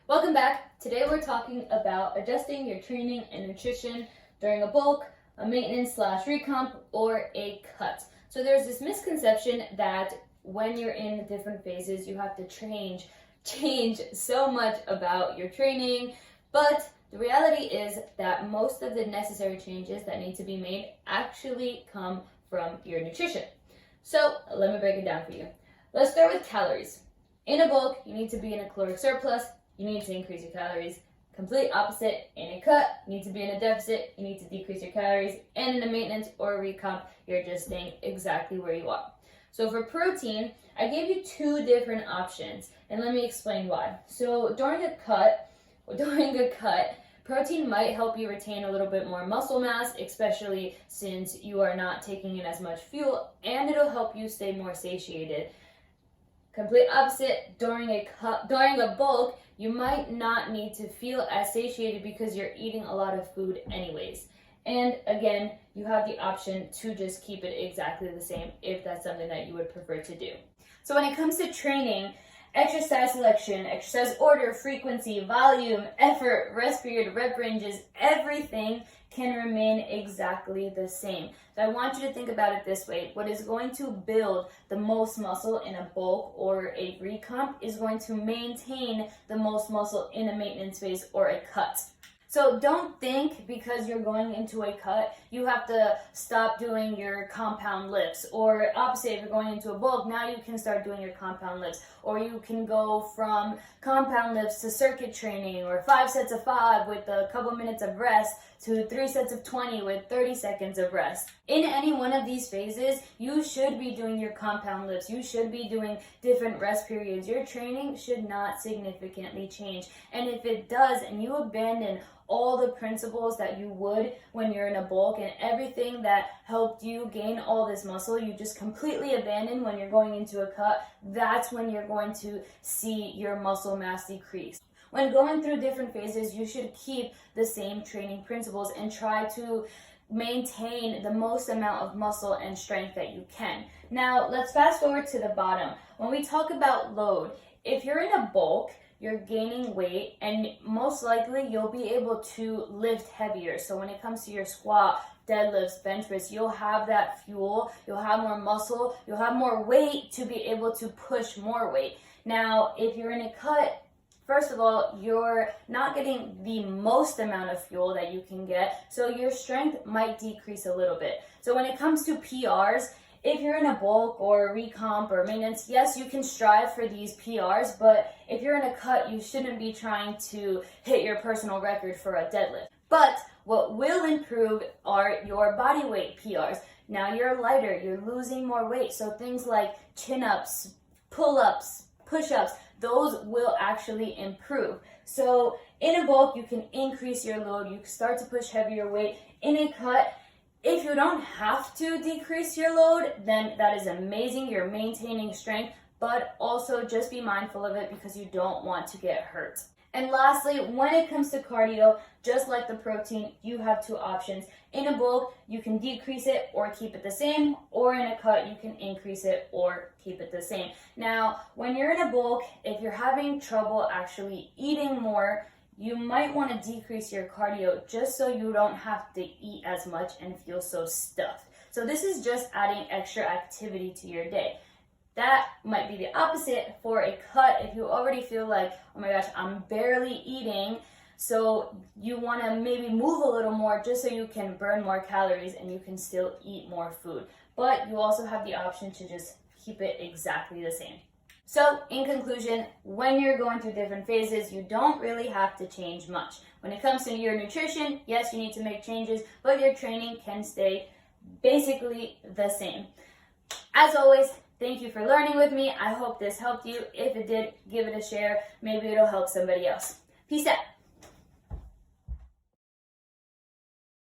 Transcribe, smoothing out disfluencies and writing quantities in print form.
Welcome back. Today we're talking about adjusting your training and nutrition during a bulk, a maintenance slash recomp, or a cut. So there's this misconception that when you're in different phases, you have to change so much about your training, but the reality is that most of the necessary changes that need to be made actually come from your nutrition. So let me break it down for you. Let's start with calories. In a bulk, you need to be in a caloric surplus. You need to increase your calories. Complete opposite, in a cut, you need to be in a deficit, you need to decrease your calories, and in a maintenance or a recomp, you're just staying exactly where you are. So for protein, I gave you two different options, and let me explain why. So during a cut, protein might help you retain a little bit more muscle mass, especially since you are not taking in as much fuel, and it'll help you stay more satiated. Complete opposite, during a bulk, you might not need to feel as satiated because you're eating a lot of food anyways. And again, you have the option to just keep it exactly the same if that's something that you would prefer to do. So when it comes to training, exercise selection, exercise order, frequency, volume, effort, rest period, rep ranges, everything can remain exactly the same. So I want you to think about it this way. What is going to build the most muscle in a bulk or a recomp is going to maintain the most muscle in a maintenance phase or a cut. So don't think because you're going into a cut, you have to stop doing your compound lifts. Or opposite, if you're going into a bulk, now you can start doing your compound lifts. Or you can go from compound lifts to circuit training, or 5 sets of 5 with a couple minutes of rest, to 3 sets of 20 with 30 seconds of rest. In any one of these phases, you should be doing your compound lifts. You should be doing different rest periods. Your training should not significantly change. And if it does, and you abandon all the principles that you would when you're in a bulk, and everything that helped you gain all this muscle, you just completely abandon when you're going into a cut, that's when you're going to see your muscle mass decrease. When going through different phases, you should keep the same training principles and try to maintain the most amount of muscle and strength that you can. Now, let's fast forward to the bottom. When we talk about load, if you're in a bulk, you're gaining weight, and most likely you'll be able to lift heavier. So when it comes to your squat, deadlifts, bench press, you'll have that fuel, you'll have more muscle, you'll have more weight to be able to push more weight. Now, if you're in a cut, first of all, you're not getting the most amount of fuel that you can get, so your strength might decrease a little bit. So when it comes to PRs, if you're in a bulk or recomp or maintenance, yes, you can strive for these PRs, but if you're in a cut, you shouldn't be trying to hit your personal record for a deadlift. But what will improve are your body weight PRs. Now you're lighter, you're losing more weight, so things like chin-ups, pull-ups, push-ups, those will actually improve. So in a bulk, you can increase your load, you can start to push heavier weight. In a cut, if you don't have to decrease your load, then that is amazing. You're maintaining strength, but also just be mindful of it because you don't want to get hurt. And lastly, when it comes to cardio, just like the protein, you have two options. In a bulk, you can decrease it or keep it the same, or in a cut, you can increase it or keep it the same. Now, when you're in a bulk, if you're having trouble actually eating more, you might want to decrease your cardio just so you don't have to eat as much and feel so stuffed. So this is just adding extra activity to your day. That might be the opposite for a cut if you already feel like, oh my gosh, I'm barely eating. So you want to maybe move a little more just so you can burn more calories and you can still eat more food. But you also have the option to just keep it exactly the same. So, in conclusion, when you're going through different phases, you don't really have to change much. When it comes to your nutrition, yes, you need to make changes, but your training can stay basically the same. As always, thank you for learning with me. I hope this helped you. If it did, give it a share. Maybe it'll help somebody else. Peace out.